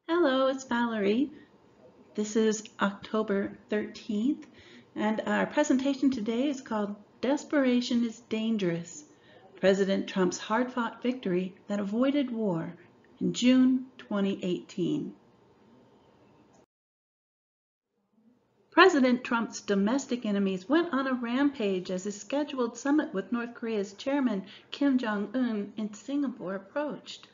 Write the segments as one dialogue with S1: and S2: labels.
S1: Hello, it's Valerie. This is October 13th, and our presentation today is called Desperation is Dangerous, President Trump's Hard-Fought Victory That Avoided War in June 2018. President Trump's domestic enemies went on a rampage as his scheduled summit with North Korea's chairman Kim Jong-un in Singapore approached,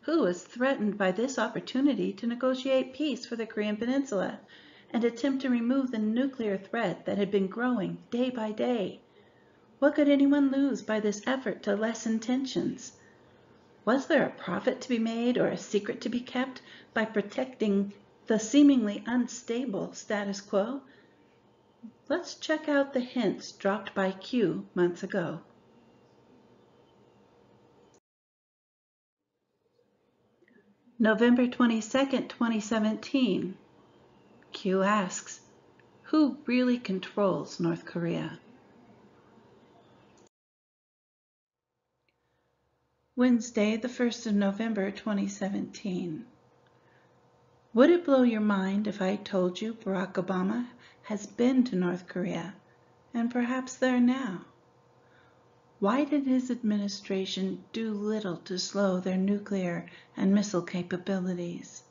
S1: who was threatened by this opportunity to negotiate peace for the Korean Peninsula and attempt to remove the nuclear threat that had been growing day by day. What could anyone lose by this effort to lessen tensions? Was there a profit to be made or a secret to be kept by protecting the seemingly unstable status quo? Let's check out the hints dropped by Q months ago. November 22nd, 2017. Q asks, who really controls North Korea? Wednesday, the 1st of November, 2017. Would it blow your mind if I told you Barack Obama has been to North Korea and perhaps there now? Why did his administration do little to slow their nuclear and missile capabilities?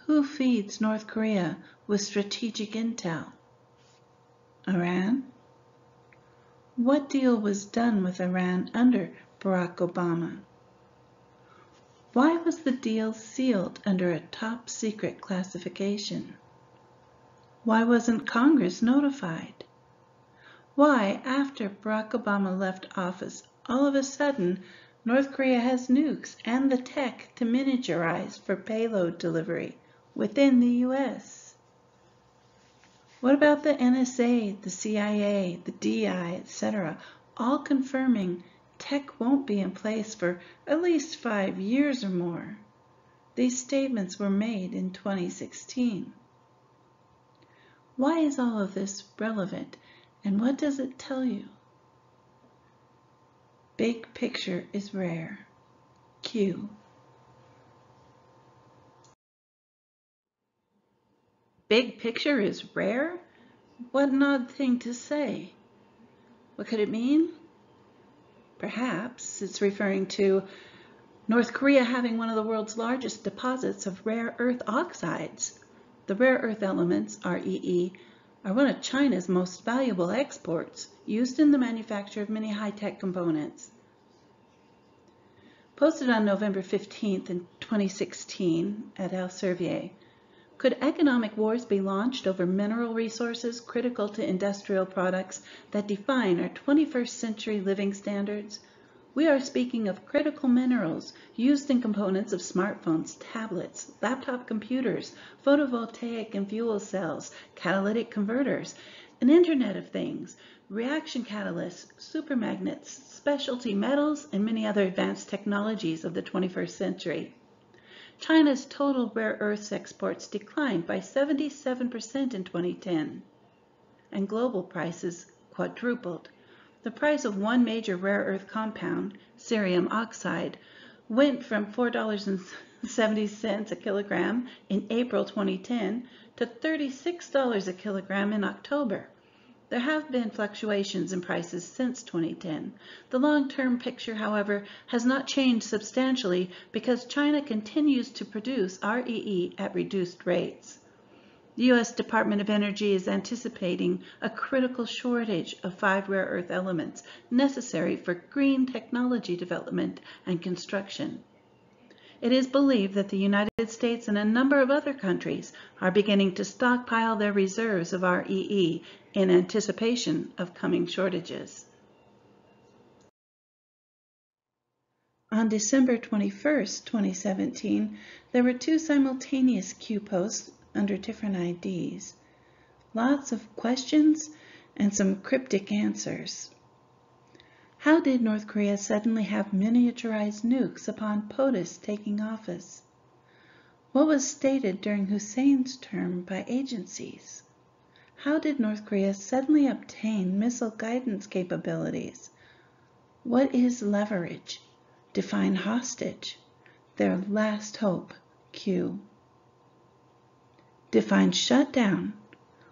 S1: Who feeds North Korea with strategic intel? Iran? What deal was done with Iran under Barack Obama? Why was the deal sealed under a top secret classification? Why wasn't Congress notified? Why, after Barack Obama left office, all of a sudden, North Korea has nukes and the tech to miniaturize for payload delivery within the U.S.? What about the NSA, the CIA, the DI, etc., all confirming tech won't be in place for at least 5 years or more? These statements were made in 2016. Why is all of this relevant, and what does it tell you? Big picture is rare. Q. Big picture is rare? What an odd thing to say. What could it mean? Perhaps it's referring to North Korea having one of the world's largest deposits of rare earth oxides. The rare earth elements, REE, are one of China's most valuable exports, used in the manufacture of many high-tech components. Posted on November 15th in 2016 at Elsevier. Could economic wars be launched over mineral resources critical to industrial products that define our 21st century living standards? We are speaking of critical minerals used in components of smartphones, tablets, laptop computers, photovoltaic and fuel cells, catalytic converters, an Internet of Things, reaction catalysts, supermagnets, specialty metals, and many other advanced technologies of the 21st century. China's total rare earths exports declined by 77% in 2010, and global prices quadrupled. The price of one major rare earth compound, cerium oxide, went from $4.70 a kilogram in April 2010 to $36 a kilogram in October. There have been fluctuations in prices since 2010. The long-term picture, however, has not changed substantially because China continues to produce REE at reduced rates. The U.S. Department of Energy is anticipating a critical shortage of 5 rare earth elements necessary for green technology development and construction. It is believed that the United States and a number of other countries are beginning to stockpile their reserves of REE in anticipation of coming shortages. On December 21st, 2017, there were 2 simultaneous Q posts under different IDs. Lots of questions and some cryptic answers. How did North Korea suddenly have miniaturized nukes upon POTUS taking office? What was stated during Hussein's term by agencies? How did North Korea suddenly obtain missile guidance capabilities? What is leverage? Define hostage. Their last hope, Q. Define shutdown.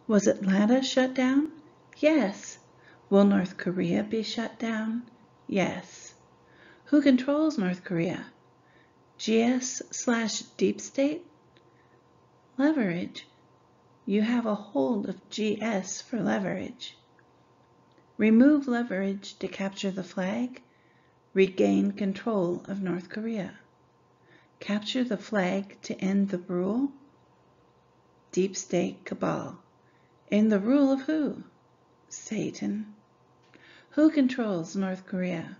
S1: Was Atlanta shut down? Yes. Will North Korea be shut down? Yes. Who controls North Korea? GS/deep state? Leverage. You have a hold of GS for leverage. Remove leverage to capture the flag. Regain control of North Korea. Capture the flag to end the rule. Deep state cabal. In the rule of who? Satan. Who controls North Korea?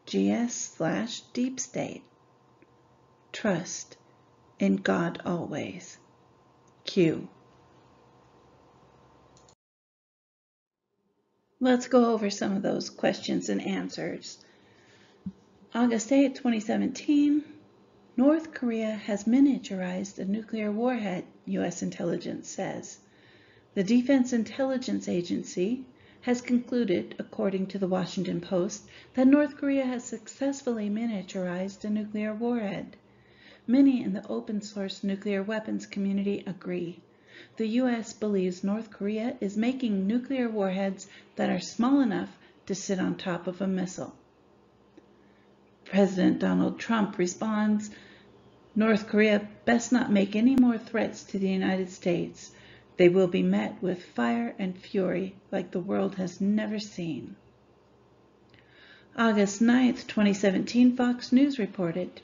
S1: GS/deep state. Trust in God always. Q. Let's go over some of those questions and answers. August 8, 2017, North Korea has miniaturized a nuclear warhead, U.S. intelligence says. The Defense Intelligence Agency has concluded, according to the Washington Post, that North Korea has successfully miniaturized a nuclear warhead. Many in the open-source nuclear weapons community agree. The U.S. believes North Korea is making nuclear warheads that are small enough to sit on top of a missile. President Donald Trump responds, North Korea best not make any more threats to the United States. They will be met with fire and fury like the world has never seen. August 9, 2017, Fox News reported,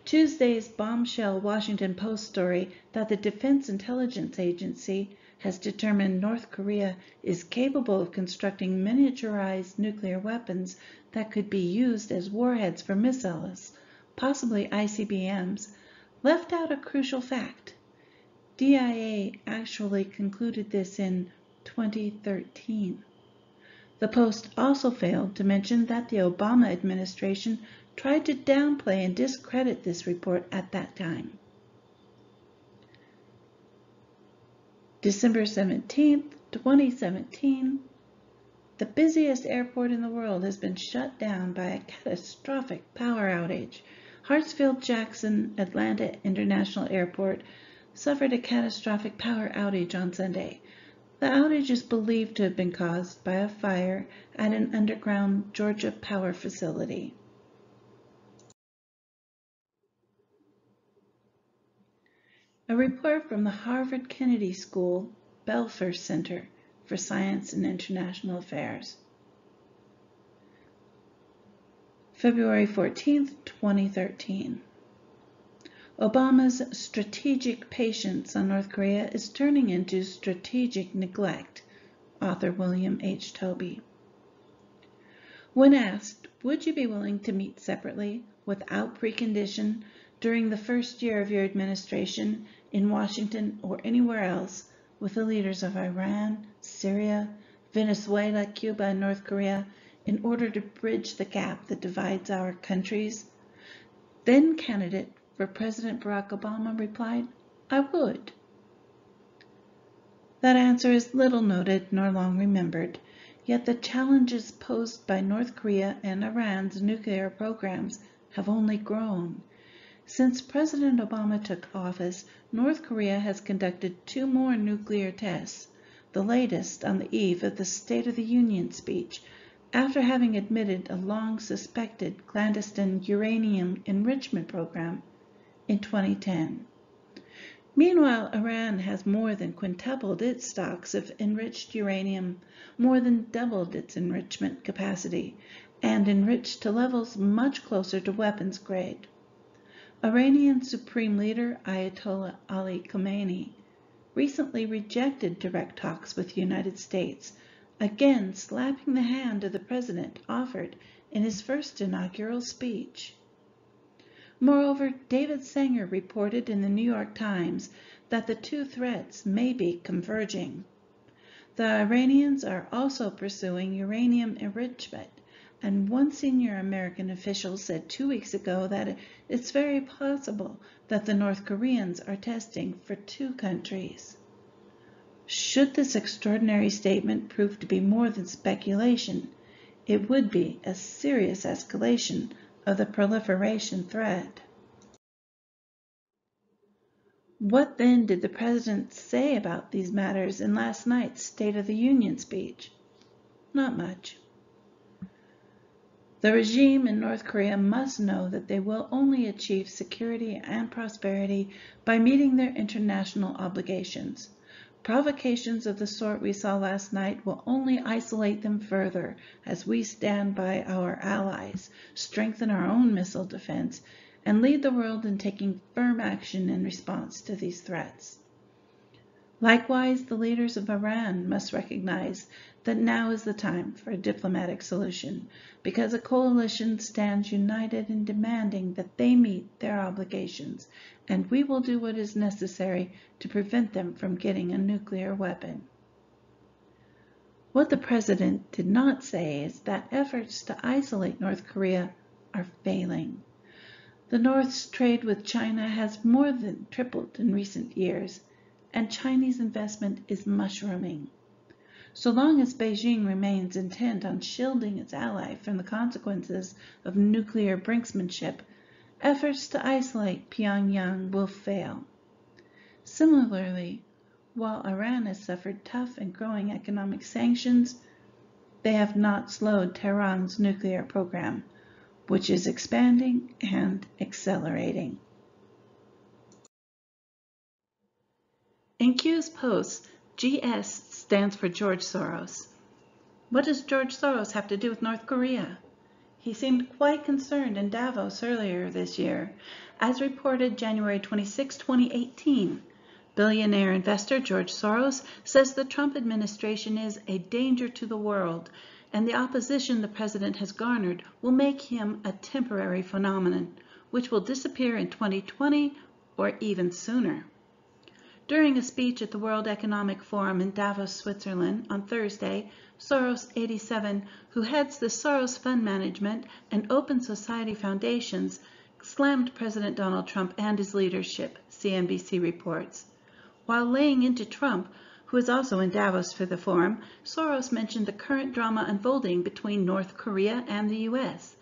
S1: Tuesday's bombshell Washington Post story that the Defense Intelligence Agency has determined North Korea is capable of constructing miniaturized nuclear weapons that could be used as warheads for missiles, possibly ICBMs, left out a crucial fact. DIA actually concluded this in 2013. The Post also failed to mention that the Obama administration tried to downplay and discredit this report at that time. December 17, 2017, the busiest airport in the world has been shut down by a catastrophic power outage. Hartsfield-Jackson Atlanta International Airport suffered a catastrophic power outage on Sunday. The outage is believed to have been caused by a fire at an underground Georgia power facility. A report from the Harvard Kennedy School Belfer Center for Science and International Affairs. February 14, 2013. Obama's strategic patience on North Korea is turning into strategic neglect. Author William H. Tobey. When asked, would you be willing to meet separately, without precondition, during the first year of your administration in Washington or anywhere else with the leaders of Iran, Syria, Venezuela, Cuba, and North Korea in order to bridge the gap that divides our countries? Then candidate for President Barack Obama replied, I would. That answer is little noted nor long remembered, yet the challenges posed by North Korea and Iran's nuclear programs have only grown. Since President Obama took office, North Korea has conducted 2 more nuclear tests, the latest on the eve of the State of the Union speech, after having admitted a long-suspected clandestine uranium enrichment program in 2010. Meanwhile, Iran has more than quintupled its stocks of enriched uranium, more than doubled its enrichment capacity, and enriched to levels much closer to weapons grade. Iranian Supreme Leader Ayatollah Ali Khamenei recently rejected direct talks with the United States, again slapping the hand of the president offered in his first inaugural speech. Moreover, David Sanger reported in the New York Times that the 2 threats may be converging. The Iranians are also pursuing uranium enrichment, and one senior American official said 2 weeks ago that it's very possible that the North Koreans are testing for 2 countries. Should this extraordinary statement prove to be more than speculation, it would be a serious escalation of the proliferation threat. What then did the president say about these matters in last night's State of the Union speech? Not much. The regime in North Korea must know that they will only achieve security and prosperity by meeting their international obligations. Provocations of the sort we saw last night will only isolate them further as we stand by our allies, strengthen our own missile defense, and lead the world in taking firm action in response to these threats. Likewise, the leaders of Iran must recognize that now is the time for a diplomatic solution, because a coalition stands united in demanding that they meet their obligations, and we will do what is necessary to prevent them from getting a nuclear weapon. What the president did not say is that efforts to isolate North Korea are failing. The North's trade with China has more than tripled in recent years, and Chinese investment is mushrooming. So long as Beijing remains intent on shielding its ally from the consequences of nuclear brinksmanship, efforts to isolate Pyongyang will fail. Similarly, while Iran has suffered tough and growing economic sanctions, they have not slowed Tehran's nuclear program, which is expanding and accelerating. In Q's post, GS stands for George Soros. What does George Soros have to do with North Korea? He seemed quite concerned in Davos earlier this year. As reported January 26, 2018, billionaire investor George Soros says the Trump administration is a danger to the world, and the opposition the president has garnered will make him a temporary phenomenon, which will disappear in 2020 or even sooner. During a speech at the World Economic Forum in Davos, Switzerland on Thursday, Soros, 87, who heads the Soros Fund Management and Open Society Foundations, slammed President Donald Trump and his leadership, CNBC reports. While laying into Trump, who is also in Davos for the forum, Soros mentioned the current drama unfolding between North Korea and the U.S.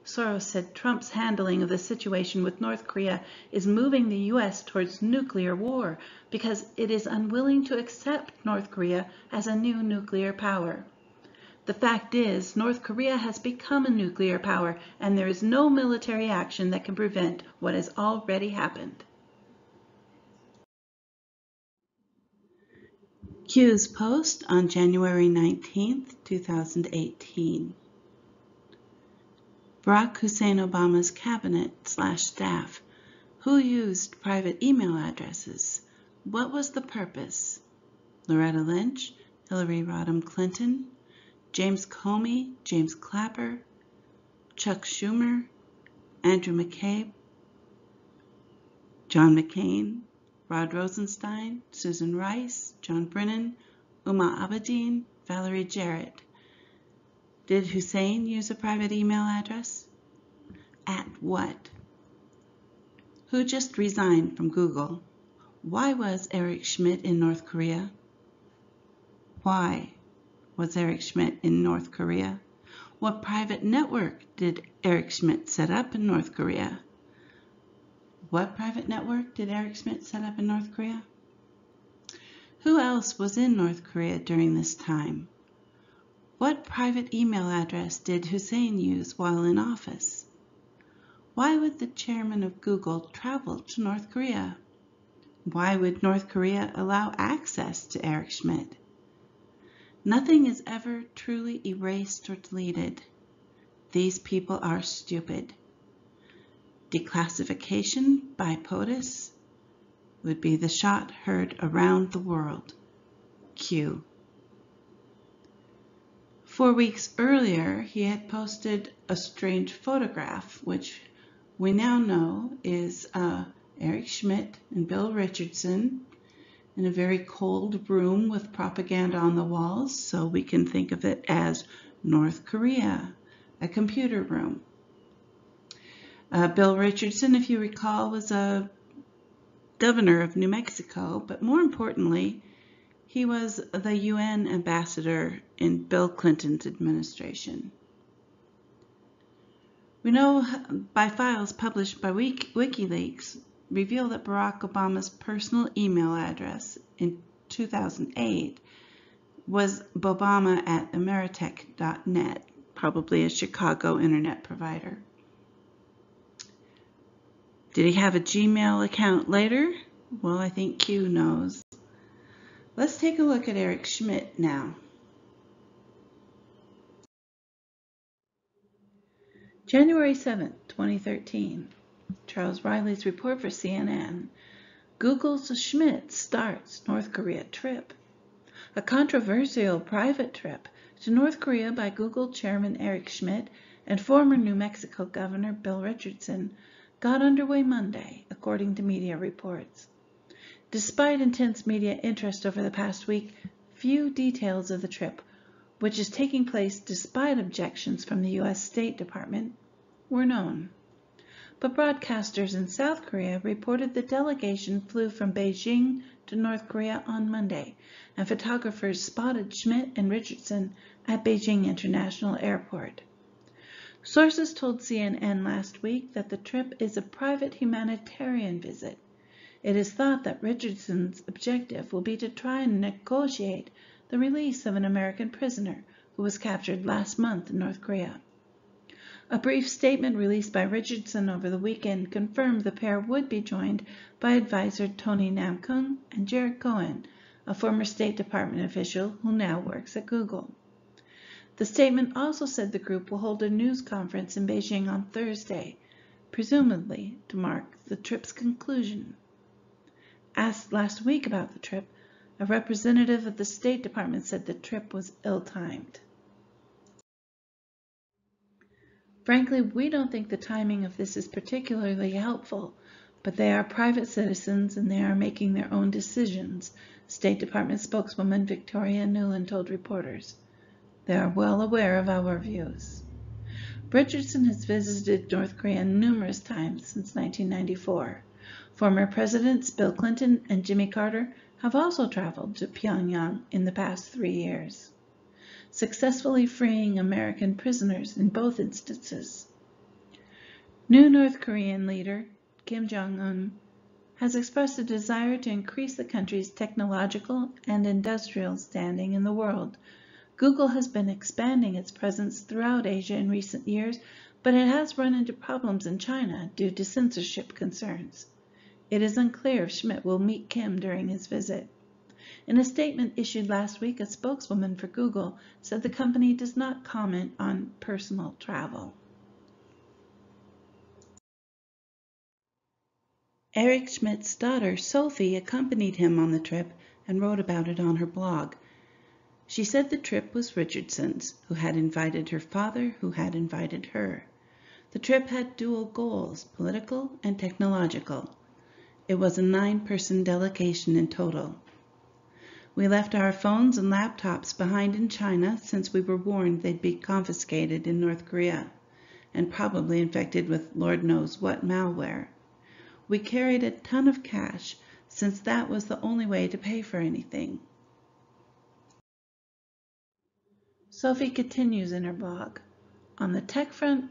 S1: Soros said Trump's handling of the situation with North Korea is moving the U.S. towards nuclear war because it is unwilling to accept North Korea as a new nuclear power. The fact is, North Korea has become a nuclear power, and there is no military action that can prevent what has already happened. Q's post on January 19, 2018. Barack Hussein Obama's cabinet/staff. Who used private email addresses? What was the purpose? Loretta Lynch, Hillary Rodham Clinton, James Comey, James Clapper, Chuck Schumer, Andrew McCabe, John McCain, Rod Rosenstein, Susan Rice, John Brennan, Huma Abedin, Valerie Jarrett. Did Hussein use a private email address? At what? Who just resigned from Google? Why was Eric Schmidt in North Korea? Why was Eric Schmidt in North Korea? What private network did Eric Schmidt set up in North Korea? What private network did Eric Schmidt set up in North Korea? Who else was in North Korea during this time? What private email address did Hussein use while in office? Why would the chairman of Google travel to North Korea? Why would North Korea allow access to Eric Schmidt? Nothing is ever truly erased or deleted. These people are stupid. Declassification by POTUS would be the shot heard around the world. Q. 4 weeks earlier, he had posted a strange photograph, which we now know is Eric Schmidt and Bill Richardson in a very cold room with propaganda on the walls, so we can think of it as North Korea, a computer room. Bill Richardson, if you recall, was a governor of New Mexico, but more importantly, he was the UN ambassador in Bill Clinton's administration. We know by files published by WikiLeaks, reveal that Barack Obama's personal email address in 2008 was bobama@ameritech.net, probably a Chicago internet provider. Did he have a Gmail account later? Well, I think Q knows. Let's take a look at Eric Schmidt now. January 7th, 2013. Charles Riley's report for CNN. Google's Schmidt starts North Korea trip. A controversial private trip to North Korea by Google chairman Eric Schmidt and former New Mexico Governor Bill Richardson got underway Monday, according to media reports. Despite intense media interest over the past week, few details of the trip, which is taking place despite objections from the U.S. State Department, were known. But broadcasters in South Korea reported the delegation flew from Beijing to North Korea on Monday, and photographers spotted Schmidt and Richardson at Beijing International Airport. Sources told CNN last week that the trip is a private humanitarian visit. It is thought that Richardson's objective will be to try and negotiate the release of an American prisoner who was captured last month in North Korea. A brief statement released by Richardson over the weekend confirmed the pair would be joined by advisor Tony Namkung and Jared Cohen, a former State Department official who now works at Google. The statement also said the group will hold a news conference in Beijing on Thursday, presumably to mark the trip's conclusion. Asked last week about the trip, a representative of the State Department said the trip was ill-timed. Frankly, we don't think the timing of this is particularly helpful, but they are private citizens and they are making their own decisions, State Department spokeswoman Victoria Nuland told reporters. They are well aware of our views. Richardson has visited North Korea numerous times since 1994. Former presidents Bill Clinton and Jimmy Carter have also traveled to Pyongyang in the past 3 years, successfully freeing American prisoners in both instances. New North Korean leader Kim Jong-un has expressed a desire to increase the country's technological and industrial standing in the world. Google has been expanding its presence throughout Asia in recent years, but it has run into problems in China due to censorship concerns. It is unclear if Schmidt will meet Kim during his visit. In a statement issued last week, a spokeswoman for Google said the company does not comment on personal travel. Eric Schmidt's daughter, Sophie, accompanied him on the trip and wrote about it on her blog. She said the trip was Richardson's, who had invited her father, who had invited her. The trip had dual goals, political and technological. It was a 9-person delegation in total. We left our phones and laptops behind in China since we were warned they'd be confiscated in North Korea and probably infected with Lord knows what malware. We carried a ton of cash since that was the only way to pay for anything. Sophie continues in her blog. On the tech front,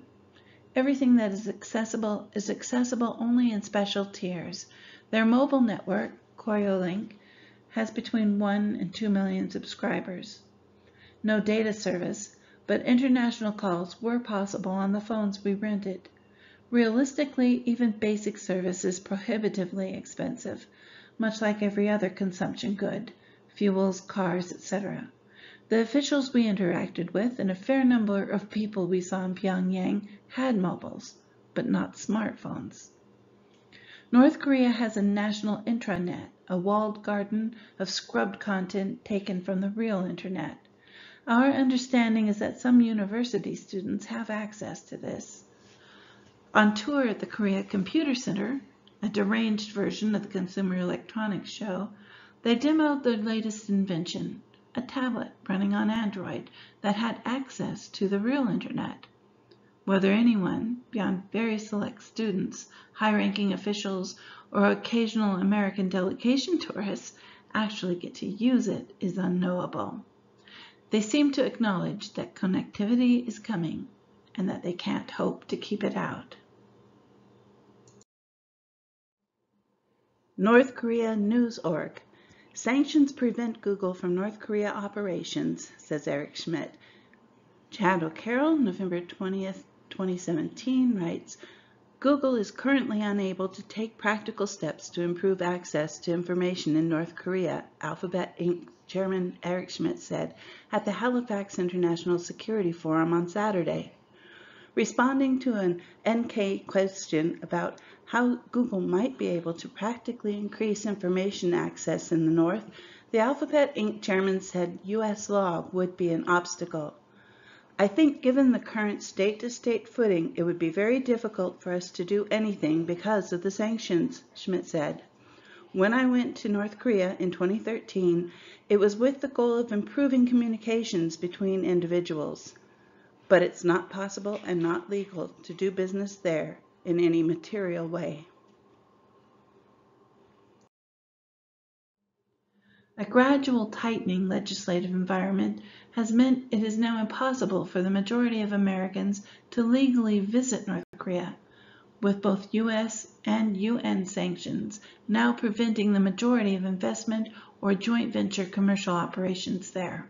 S1: everything that is accessible only in special tiers. Their mobile network, KoryoLink, has between 1 and 2 million subscribers. No data service, but international calls were possible on the phones we rented. Realistically, even basic service is prohibitively expensive, much like every other consumption good, fuels, cars, etc. The officials we interacted with and a fair number of people we saw in Pyongyang had mobiles, but not smartphones. North Korea has a national intranet, a walled garden of scrubbed content taken from the real internet. Our understanding is that some university students have access to this. On tour at the Korea Computer Center, a deranged version of the Consumer Electronics Show, they demoed their latest invention, a tablet running on Android that had access to the real internet. Whether anyone, beyond very select students, high-ranking officials, or occasional American delegation tourists, actually get to use it is unknowable. They seem to acknowledge that connectivity is coming and that they can't hope to keep it out. North Korea News Org. Sanctions prevent Google from North Korea operations, says Eric Schmidt. Chad O'Carroll, November 20th, 2017, writes, Google is currently unable to take practical steps to improve access to information in North Korea, Alphabet Inc. Chairman Eric Schmidt said at the Halifax International Security Forum on Saturday. Responding to an NK question about how Google might be able to practically increase information access in the North, the Alphabet Inc. chairman said U.S. law would be an obstacle. I think given the current state-to-state footing, it would be very difficult for us to do anything because of the sanctions, Schmidt said. When I went to North Korea in 2013, it was with the goal of improving communications between individuals. But it's not possible and not legal to do business there in any material way. A gradual tightening legislative environment has meant it is now impossible for the majority of Americans to legally visit North Korea, with both U.S. and UN sanctions now preventing the majority of investment or joint venture commercial operations there.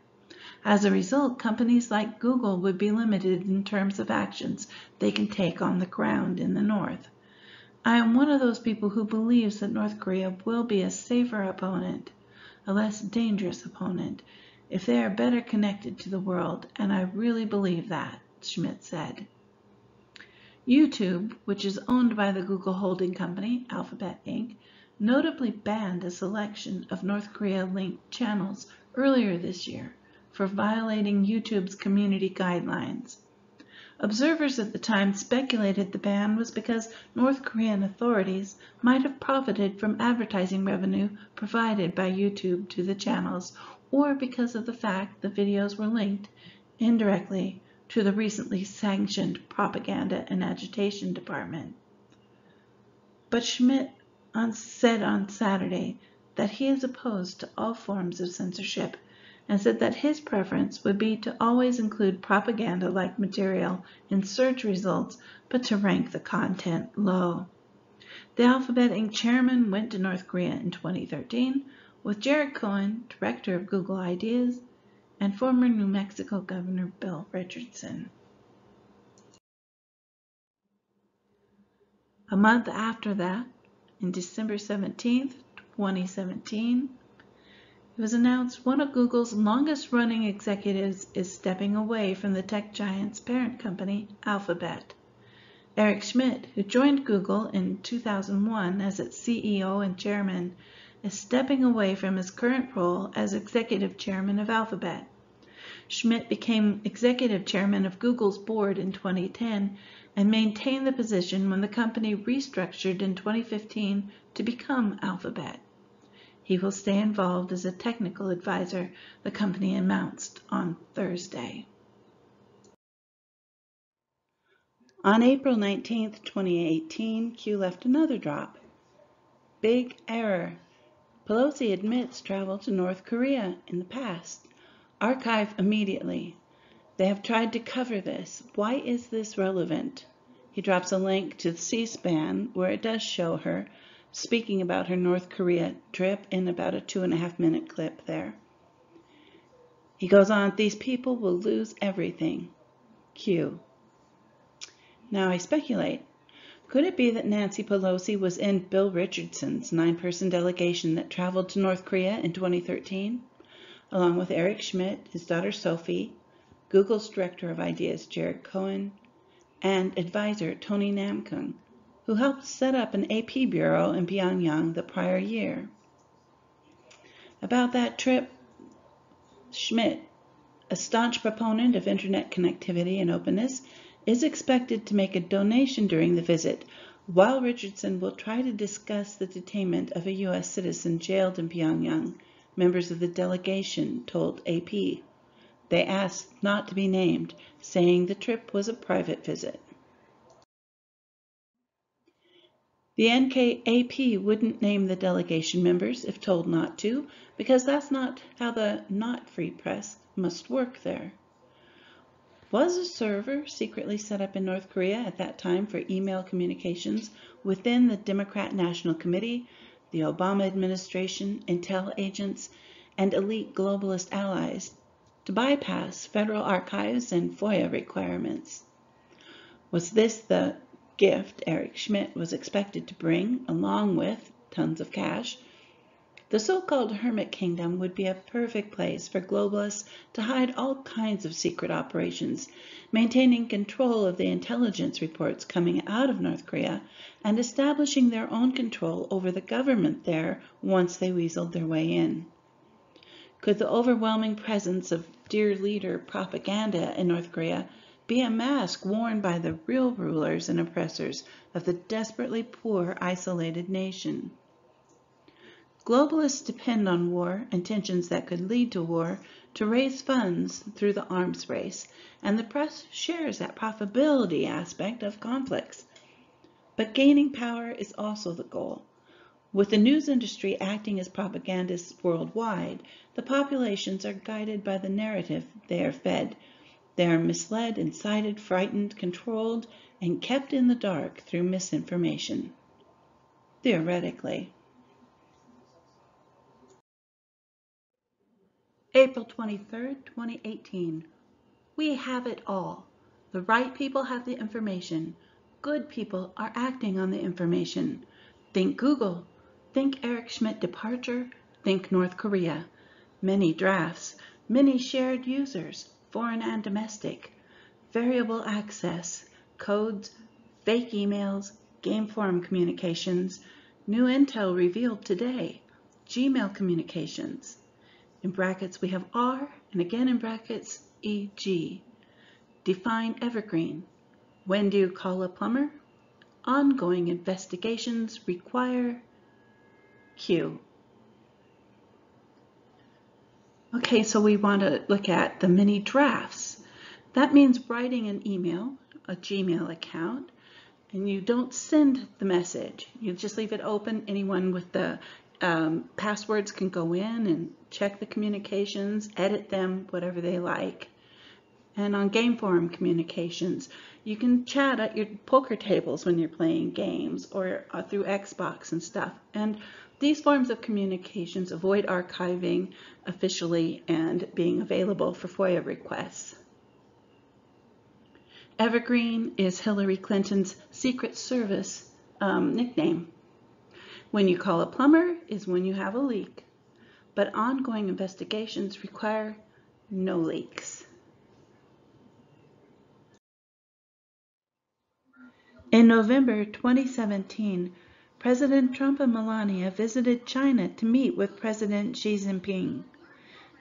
S1: As a result, companies like Google would be limited in terms of actions they can take on the ground in the North. I am one of those people who believes that North Korea will be a safer opponent, a less dangerous opponent, if they are better connected to the world, and I really believe that, Schmidt said. YouTube, which is owned by the Google holding company, Alphabet Inc., notably banned a selection of North Korea-linked channels earlier this year for violating YouTube's community guidelines. Observers at the time speculated the ban was because North Korean authorities might have profited from advertising revenue provided by YouTube to the channels, or because of the fact the videos were linked indirectly to the recently sanctioned Propaganda and Agitation Department. But Schmidt said on Saturday that he is opposed to all forms of censorship and said that his preference would be to always include propaganda-like material in search results, but to rank the content low. The Alphabet Inc. chairman went to North Korea in 2013 with Jared Cohen, director of Google Ideas, and former New Mexico Governor Bill Richardson. A month after that, on December 17, 2017, it was announced one of Google's longest-running executives is stepping away from the tech giant's parent company, Alphabet. Eric Schmidt, who joined Google in 2001 as its CEO and chairman, is stepping away from his current role as executive chairman of Alphabet. Schmidt became executive chairman of Google's board in 2010 and maintained the position when the company restructured in 2015 to become Alphabet. He will stay involved as a technical advisor, the company announced on Thursday. On April 19, 2018, Q left another drop. Big error. Pelosi admits travel to North Korea in the past. Archive immediately. They have tried to cover this. Why is this relevant? He drops a link to C-SPAN where it does show her speaking about her North Korea trip in about a 2.5-minute clip there. He goes on, these people will lose everything. Q. Now I speculate. Could it be that Nancy Pelosi was in Bill Richardson's 9-person delegation that traveled to North Korea in 2013, along with Eric Schmidt, his daughter Sophie, Google's director of ideas Jared Cohen, and advisor Tony Namkung, who helped set up an AP bureau in Pyongyang the prior year? About that trip, Schmidt, a staunch proponent of internet connectivity and openness, is expected to make a donation during the visit, while Richardson will try to discuss the detainment of a U.S. citizen jailed in Pyongyang, members of the delegation told AP. They asked not to be named, saying the trip was a private visit. The NKAP wouldn't name the delegation members if told not to, because that's not how the not free press must work there. Was a server secretly set up in North Korea at that time for email communications within the Democrat National Committee the Obama administration, intel agents, and elite globalist allies to bypass federal archives and FOIA requirements. Was this the gift Eric Schmidt was expected to bring, along with tons of cash? The so-called Hermit Kingdom would be a perfect place for globalists to hide all kinds of secret operations, maintaining control of the intelligence reports coming out of North Korea and establishing their own control over the government there once they weaseled their way in. Could the overwhelming presence of dear leader propaganda in North Korea be a mask worn by the real rulers and oppressors of the desperately poor, isolated nation? Globalists depend on war and tensions that could lead to war to raise funds through the arms race, and the press shares that profitability aspect of conflicts. But gaining power is also the goal. With the news industry acting as propagandists worldwide, the populations are guided by the narrative they are fed. They are misled, incited, frightened, controlled, and kept in the dark through misinformation. Theoretically. April 23rd, 2018. We have it all. The right people have the information. Good people are acting on the information. Think Google. Think Eric Schmidt departure. Think North Korea. Many drafts. Many shared users, foreign and domestic. Variable access. Codes. Fake emails. Game forum communications. New intel revealed today. Gmail communications. In brackets, we have R, and again in brackets, EG. Define evergreen. When do you call a plumber? Ongoing investigations require Q. Okay, so we want to look at the mini drafts. That means writing an email, a Gmail account, and you don't send the message. You just leave it open. Anyone with the passwords can go in and check the communications, edit them, whatever they like. And on game forum communications, you can chat at your poker tables when you're playing games or through Xbox and stuff. And these forms of communications avoid archiving officially and being available for FOIA requests. Evergreen is Hillary Clinton's Secret Service nickname. When you call a plumber is when you have a leak, but ongoing investigations require no leaks. In November 2017, President Trump and Melania visited China to meet with President Xi Jinping.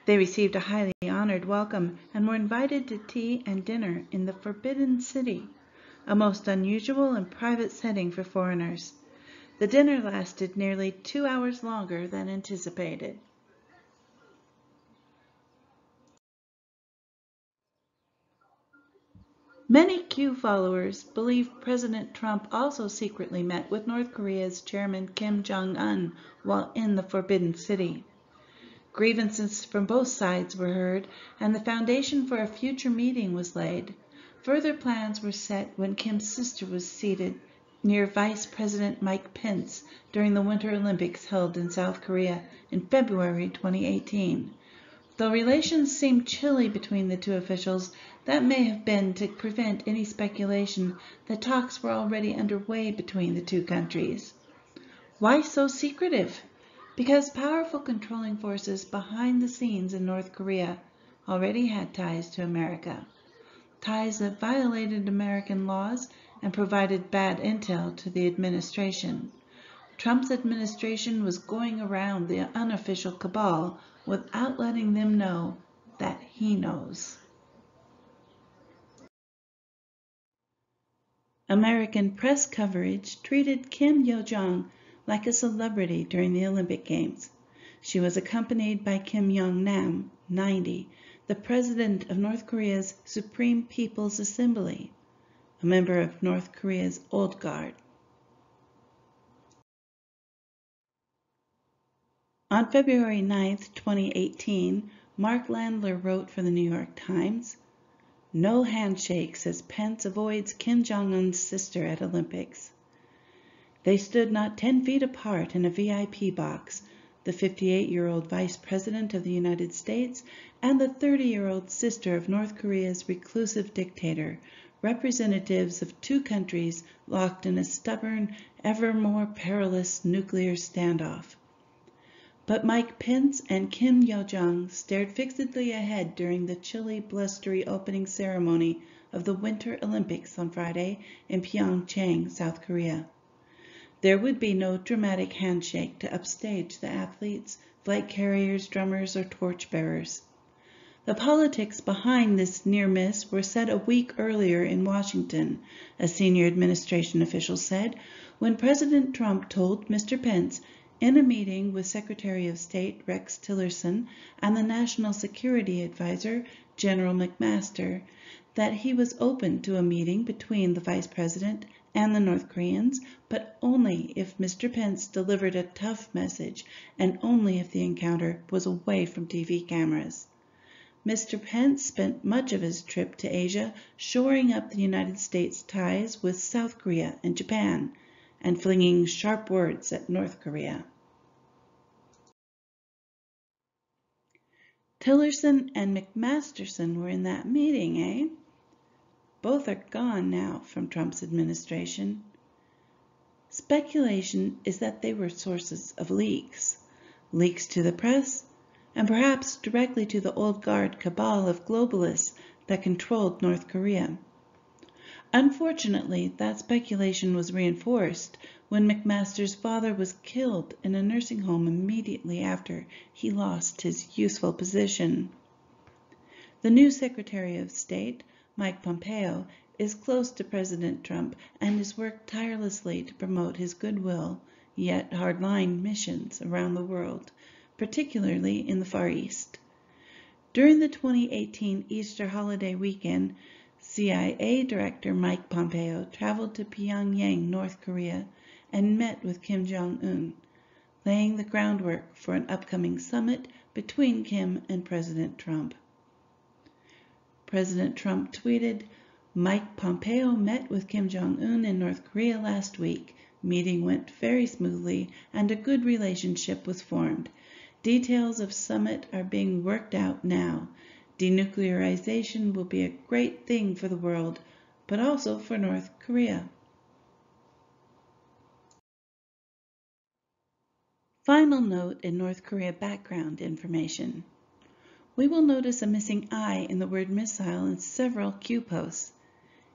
S1: They received a highly honored welcome and were invited to tea and dinner in the Forbidden City, a most unusual and private setting for foreigners. The dinner lasted nearly 2 hours longer than anticipated. Many Q followers believe President Trump also secretly met with North Korea's Chairman Kim Jong-un while in the Forbidden City. Grievances from both sides were heard, and the foundation for a future meeting was laid. Further plans were set when Kim's sister was seated near Vice President Mike Pence during the Winter Olympics held in South Korea in February 2018. Though relations seemed chilly between the two officials, that may have been to prevent any speculation that talks were already underway between the two countries. Why so secretive? Because powerful controlling forces behind the scenes in North Korea already had ties to America, ties that violated American laws and provided bad intel to the administration. Trump's administration was going around the unofficial cabal without letting them know that he knows. American press coverage treated Kim Yo-jong like a celebrity during the Olympic Games. She was accompanied by Kim Yong-nam, 90, the president of North Korea's Supreme People's Assembly, a member of North Korea's Old Guard. On February 9, 2018, Mark Landler wrote for the New York Times, "No handshakes as Pence avoids Kim Jong-un's sister at Olympics." They stood not 10 feet apart in a VIP box, the 58-year-old Vice President of the United States and the 30-year-old sister of North Korea's reclusive dictator, representatives of two countries locked in a stubborn, ever more perilous nuclear standoff. But Mike Pence and Kim Yo-jong stared fixedly ahead during the chilly, blustery opening ceremony of the Winter Olympics on Friday in Pyeongchang, South Korea. There would be no dramatic handshake to upstage the athletes, flight carriers, drummers, or torchbearers. The politics behind this near miss were set a week earlier in Washington, a senior administration official said, when President Trump told Mr. Pence in a meeting with Secretary of State Rex Tillerson and the National Security Advisor General McMaster that he was open to a meeting between the Vice President and the North Koreans, but only if Mr. Pence delivered a tough message and only if the encounter was away from TV cameras. Mr. Pence spent much of his trip to Asia shoring up the United States' ties with South Korea and Japan, and flinging sharp words at North Korea. Tillerson and McMasterson were in that meeting, eh? Both are gone now from Trump's administration. Speculation is that they were sources of leaks to the press, and perhaps directly to the old guard cabal of globalists that controlled North Korea. Unfortunately, that speculation was reinforced when McMaster's father was killed in a nursing home immediately after he lost his useful position. The new Secretary of State, Mike Pompeo, is close to President Trump and has worked tirelessly to promote his goodwill, yet hardline missions around the world, particularly in the Far East. During the 2018 Easter holiday weekend, CIA Director Mike Pompeo traveled to Pyongyang, North Korea, and met with Kim Jong-un, laying the groundwork for an upcoming summit between Kim and President Trump. President Trump tweeted, "Mike Pompeo met with Kim Jong-un in North Korea last week. Meeting went very smoothly and a good relationship was formed. Details of summit are being worked out now. Denuclearization will be a great thing for the world, but also for North Korea." Final note in North Korea background information. We will notice a missing I in the word missile in several Q posts.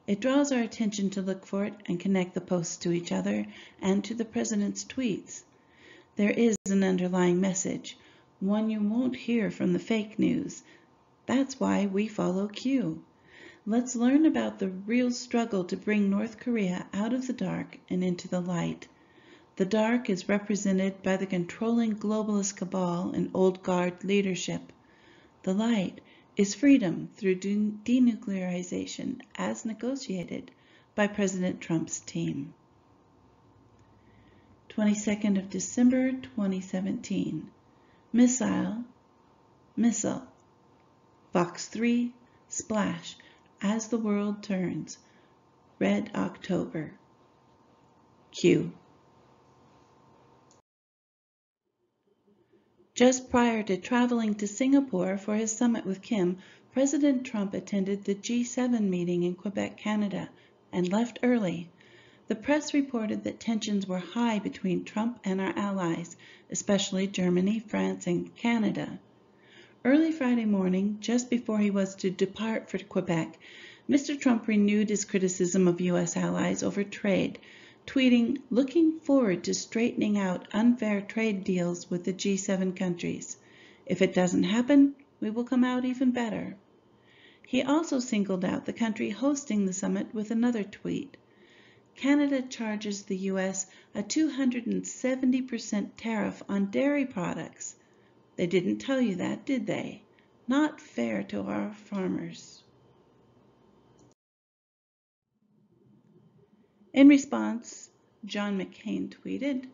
S1: It draws our attention to look for it and connect the posts to each other and to the President's tweets. There is an underlying message, one you won't hear from the fake news. That's why we follow Q. Let's learn about the real struggle to bring North Korea out of the dark and into the light. The dark is represented by the controlling globalist cabal and old guard leadership. The light is freedom through denuclearization as negotiated by President Trump's team. 22nd of December 2017. Missile. Fox 3, splash, as the world turns. Red October. Q. Just prior to traveling to Singapore for his summit with Kim, President Trump attended the G7 meeting in Quebec, Canada, and left early. The press reported that tensions were high between Trump and our allies, especially Germany, France, and Canada. Early Friday morning, just before he was to depart for Quebec, Mr. Trump renewed his criticism of U.S. allies over trade, tweeting, "Looking forward to straightening out unfair trade deals with the G7 countries. If it doesn't happen, we will come out even better." He also singled out the country hosting the summit with another tweet. Canada charges the U.S. a 270% tariff on dairy products. They didn't tell you that, did they? Not fair to our farmers. In response, John McCain tweeted,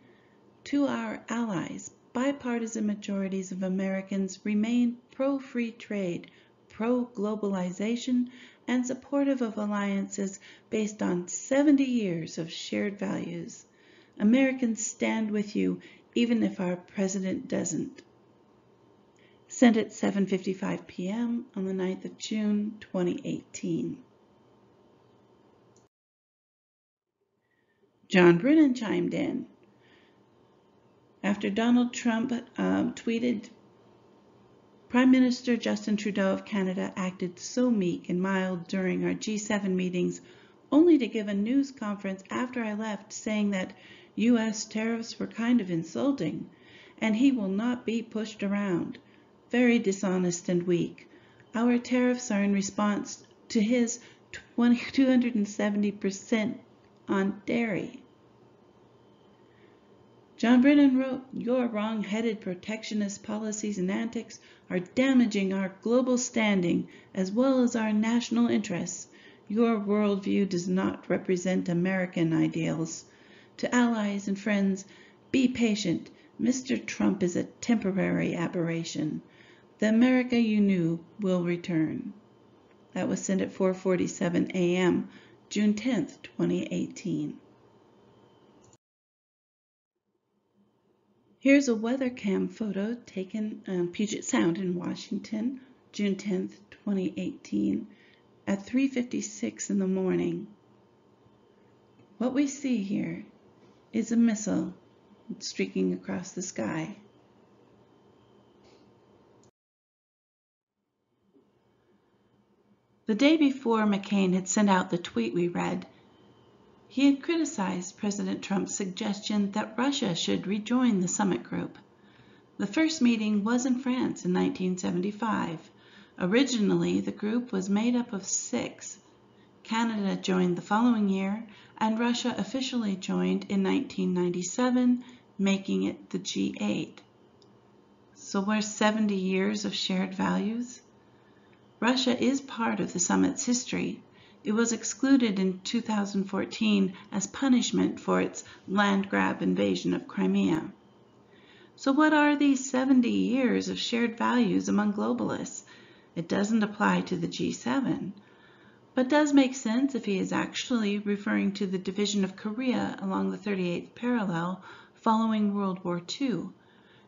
S1: "To our allies, bipartisan majorities of Americans remain pro-free trade, pro-globalization, and supportive of alliances based on 70 years of shared values. Americans stand with you, even if our president doesn't. Sent at 7:55 p.m. on the 9th of June, 2018. John Brennan chimed in. After Donald Trump tweeted, Prime Minister Justin Trudeau of Canada acted so meek and mild during our G7 meetings, only to give a news conference after I left saying that U.S. tariffs were kind of insulting, and he will not be pushed around. Very dishonest and weak. Our tariffs are in response to his 270% on dairy. John Brennan wrote, your wrong-headed protectionist policies and antics are damaging our global standing as well as our national interests. Your worldview does not represent American ideals. To allies and friends, be patient. Mr. Trump is a temporary aberration. The America you knew will return. That was sent at 4:47 a.m., June 10th, 2018. Here's a weather cam photo taken on Puget Sound in Washington, June 10th, 2018, at 3:56 in the morning. What we see here is a missile streaking across the sky. The day before McCain had sent out the tweet we read, he had criticized President Trump's suggestion that Russia should rejoin the summit group. The first meeting was in France in 1975. Originally, the group was made up of 6. Canada joined the following year, and Russia officially joined in 1997, making it the G8. So where's 70 years of shared values? Russia is part of the summit's history. It was excluded in 2014 as punishment for its land grab invasion of Crimea. So what are these 70 years of shared values among globalists? It doesn't apply to the G7, but does make sense if he is actually referring to the division of Korea along the 38th parallel following World War II,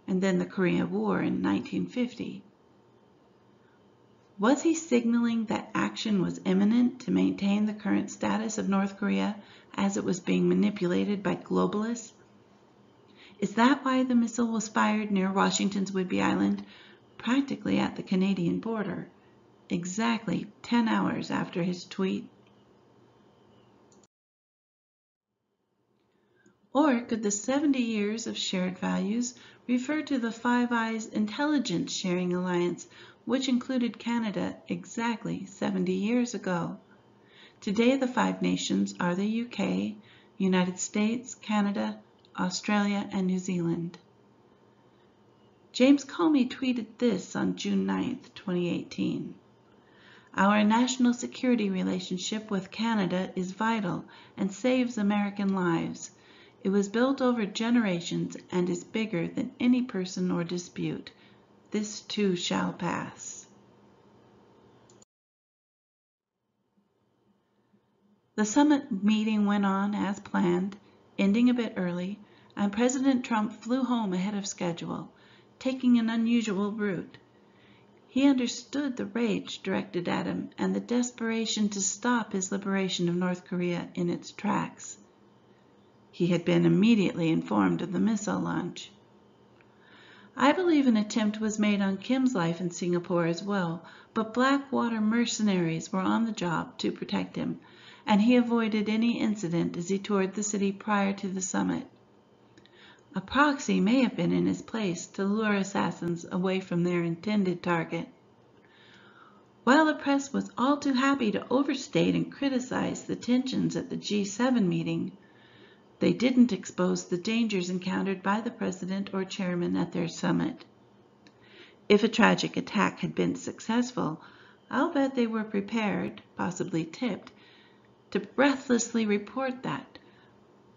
S1: and then the Korea War in 1950. Was he signaling that action was imminent to maintain the current status of North Korea as it was being manipulated by globalists? Is that why the missile was fired near Washington's Whidbey Island, practically at the Canadian border, exactly 10 hours after his tweet? Or could the 70 years of shared values refer to the Five Eyes intelligence sharing alliance, which included Canada exactly 70 years ago? Today, the 5 nations are the UK, United States, Canada, Australia, and New Zealand. James Comey tweeted this on June 9th, 2018. Our national security relationship with Canada is vital and saves American lives. It was built over generations and is bigger than any person or dispute. This too shall pass. The summit meeting went on as planned, ending a bit early, and President Trump flew home ahead of schedule, taking an unusual route. He understood the rage directed at him and the desperation to stop his liberation of North Korea in its tracks. He had been immediately informed of the missile launch. I believe an attempt was made on Kim's life in Singapore as well, but Blackwater mercenaries were on the job to protect him, and he avoided any incident as he toured the city prior to the summit. A proxy may have been in his place to lure assassins away from their intended target. While the press was all too happy to overstate and criticize the tensions at the G7 meeting, they didn't expose the dangers encountered by the president or chairman at their summit. If a tragic attack had been successful, I'll bet they were prepared, possibly tipped, to breathlessly report that,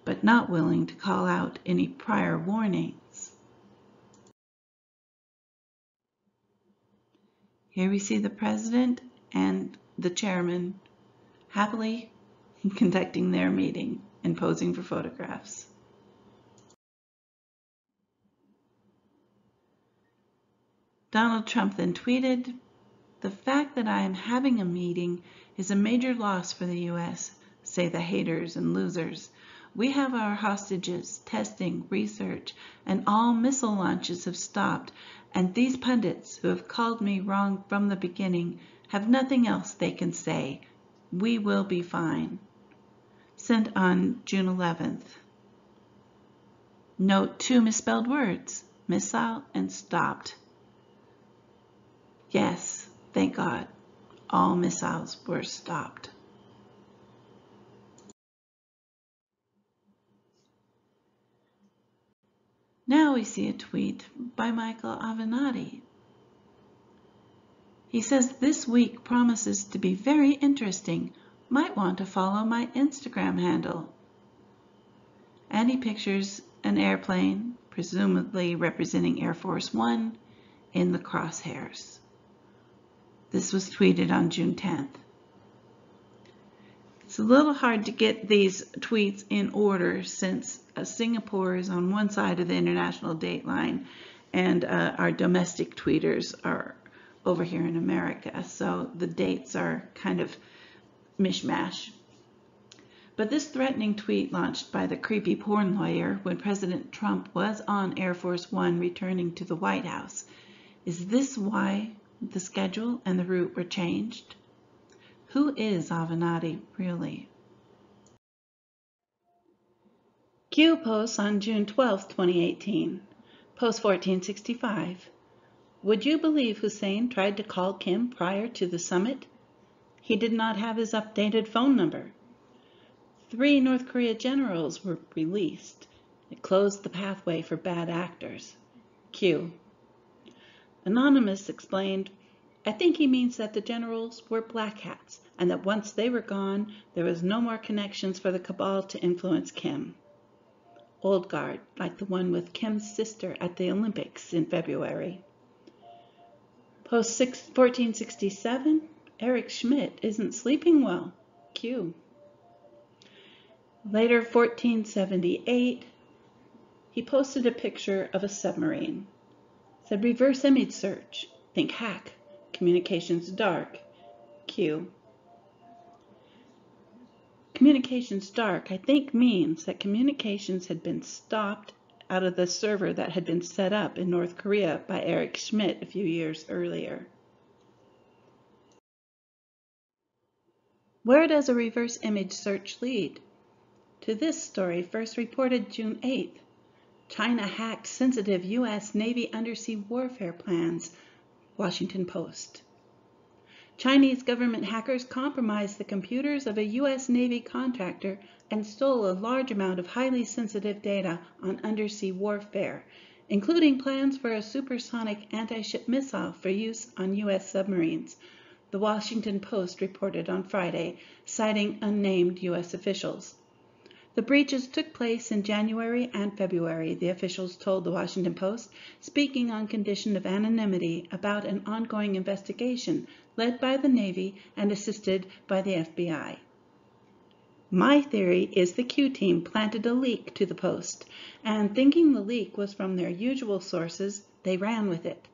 S1: but not willing to call out any prior warnings. Here we see the president and the chairman happily conducting their meeting and posing for photographs. Donald Trump then tweeted, "The fact that I am having a meeting is a major loss for the U.S., say the haters and losers. We have our hostages, testing, research, and all missile launches have stopped, and these pundits who have called me wrong from the beginning have nothing else they can say. We will be fine." Sent on June 11th. Note 2 misspelled words, missile and stopped. Yes, thank God, all missiles were stopped. Now we see a tweet by Michael Avenatti. He says, "This week promises to be very interesting. Might want to follow my Instagram handle." And he pictures an airplane, presumably representing Air Force One, in the crosshairs. This was tweeted on June 10th. It's a little hard to get these tweets in order since Singapore is on one side of the international date line and our domestic tweeters are over here in America, so the dates are kind of mishmash. But this threatening tweet launched by the creepy porn lawyer when President Trump was on Air Force One returning to the White House. Is this why the schedule and the route were changed? Who is Avenatti really? Q posts on June 12, 2018. Post 1465. Would you believe Hussein tried to call Kim prior to the summit? He did not have his updated phone number. 3 North Korea generals were released. It closed the pathway for bad actors. Q. Anonymous explained, "I think he means that the generals were black hats and that once they were gone, there was no more connections for the cabal to influence Kim." Old guard, like the one with Kim's sister at the Olympics in February. Post 1467, Eric Schmidt isn't sleeping well. Q. Later, 1478, he posted a picture of a submarine. Said reverse image search, think hack, communications dark, Q. Communications dark, I think, means that communications had been stopped out of the server that had been set up in North Korea by Eric Schmidt a few years earlier. Where does a reverse image search lead? To this story, first reported June 8th. China hacked sensitive U.S. Navy undersea warfare plans, Washington Post. Chinese government hackers compromised the computers of a U.S. Navy contractor and stole a large amount of highly sensitive data on undersea warfare, including plans for a supersonic anti-ship missile for use on U.S. submarines, the Washington Post reported on Friday, citing unnamed U.S. officials. The breaches took place in January and February, the officials told the Washington Post, speaking on condition of anonymity about an ongoing investigation led by the Navy and assisted by the FBI. My theory is the Q team planted a leak to the Post, and thinking the leak was from their usual sources, they ran with it.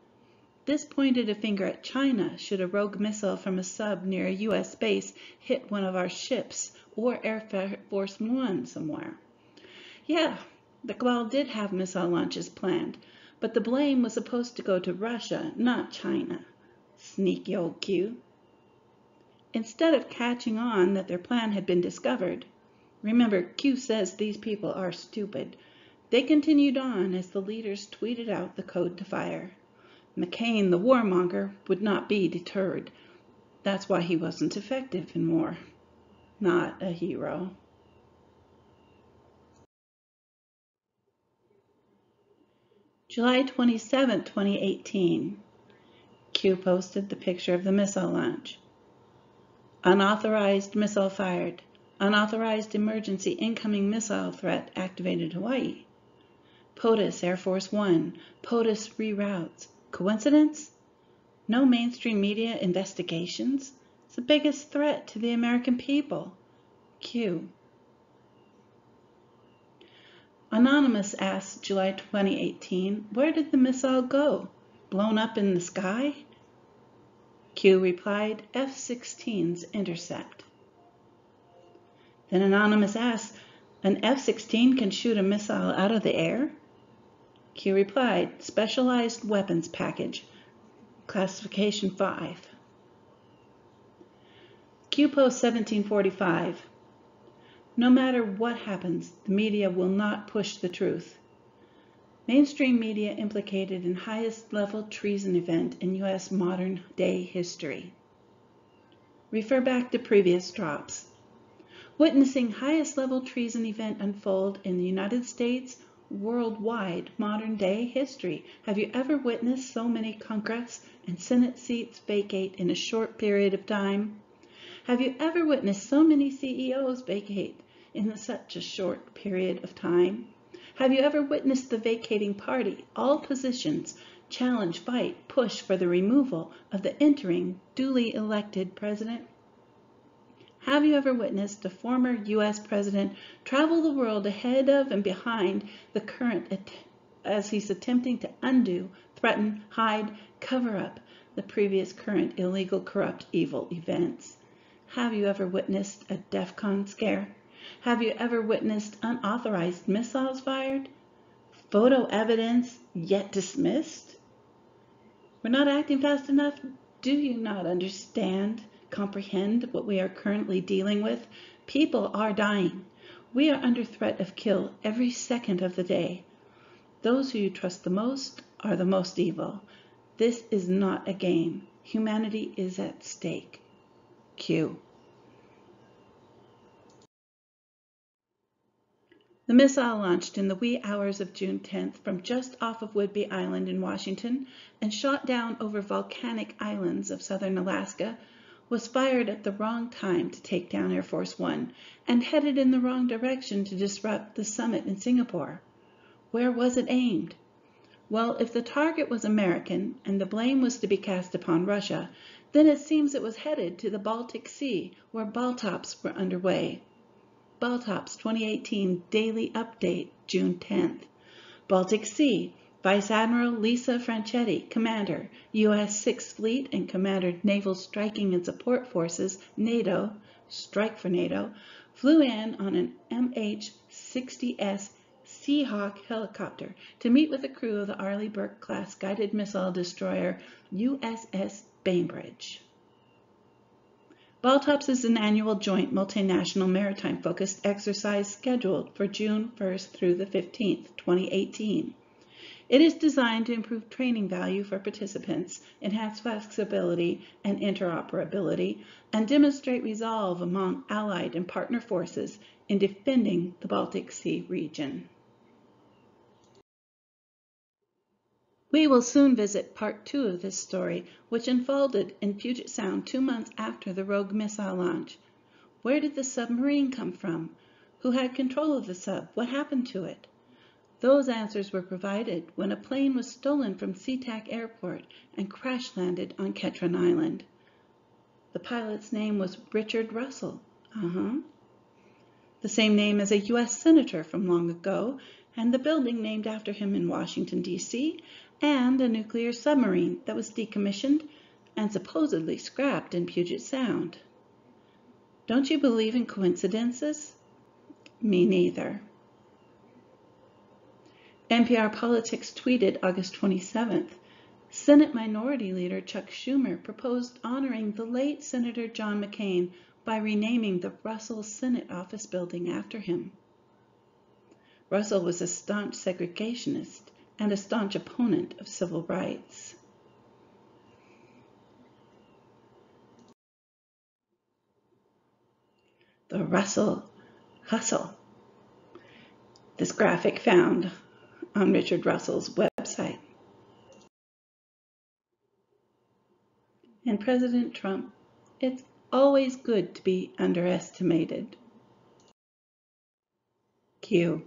S1: This pointed a finger at China should a rogue missile from a sub near a U.S. base hit one of our ships or Air Force One somewhere. Yeah, the cabal did have missile launches planned, but the blame was supposed to go to Russia, not China. Sneaky old Q. Instead of catching on that their plan had been discovered, remember Q says these people are stupid, they continued on as the leaders tweeted out the code to fire. McCain, the warmonger, would not be deterred. That's why he wasn't effective in war. Not a hero. July 27, 2018. Q posted the picture of the missile launch. Unauthorized missile fired. Unauthorized emergency incoming missile threat activated Hawaii. POTUS Air Force One. POTUS reroutes. Coincidence? No mainstream media investigations? It's the biggest threat to the American people. Q. Anonymous asks, July 2018, where did the missile go? blown up in the sky? Q replied, F-16s intercept. Then Anonymous asked, an F-16 can shoot a missile out of the air? Q replied, specialized weapons package, classification 5. Q post 1745. No matter what happens, the media will not push the truth. Mainstream media implicated in highest level treason event in U.S. modern day history. Refer back to previous drops. Witnessing highest level treason event unfold in the United States, worldwide modern day history. Have you ever witnessed so many Congress and Senate seats vacate in a short period of time? Have you ever witnessed so many CEOs vacate in such a short period of time? Have you ever witnessed the vacating party, all positions, challenge, fight, push for the removal of the entering, duly elected president? Have you ever witnessed a former U.S. president travel the world ahead of and behind the current as he's attempting to undo, threaten, hide, cover up the previous current illegal, corrupt, evil events? Have you ever witnessed a DEFCON scare? Have you ever witnessed unauthorized missiles fired? Photo evidence yet dismissed? We're not acting fast enough? Do you not understand, comprehend what we are currently dealing with? People are dying. We are under threat of kill every second of the day. Those who you trust the most are the most evil. This is not a game. Humanity is at stake. Q. The missile launched in the wee hours of June 10th from just off of Whidbey Island in Washington and shot down over volcanic islands of southern Alaska was fired at the wrong time to take down Air Force One and headed in the wrong direction to disrupt the summit in Singapore. Where was it aimed? Well, if the target was American and the blame was to be cast upon Russia, then it seems it was headed to the Baltic Sea where Baltops were underway. Baltops 2018 Daily Update, June 10th. Baltic Sea, Vice Admiral Lisa Franchetti, Commander, U.S. 6th Fleet and Commander Naval Striking and Support Forces, NATO, Strike for NATO, flew in on an MH-60S Seahawk helicopter to meet with the crew of the Arleigh Burke-class guided missile destroyer USS Bainbridge. Baltops is an annual joint multinational maritime-focused exercise scheduled for June 1st through the 15th, 2018. It is designed to improve training value for participants, enhance flexibility and interoperability, and demonstrate resolve among allied and partner forces in defending the Baltic Sea region. We will soon visit part 2 of this story, which unfolded in Puget Sound 2 months after the rogue missile launch. Where did the submarine come from? Who had control of the sub? What happened to it? Those answers were provided when a plane was stolen from SeaTac Airport and crash-landed on Ketron Island. The pilot's name was Richard Russell. The same name as a U.S. senator from long ago, and the building named after him in Washington, D.C., and a nuclear submarine that was decommissioned and supposedly scrapped in Puget Sound. Don't you believe in coincidences? Me neither. NPR Politics tweeted August 27th, Senate Minority Leader Chuck Schumer proposed honoring the late Senator John McCain by renaming the Russell Senate Office Building after him. Russell was a staunch segregationist and a staunch opponent of civil rights. The Russell Hustle. This graphic found on Richard Russell's website. And President Trump, it's always good to be underestimated. Q.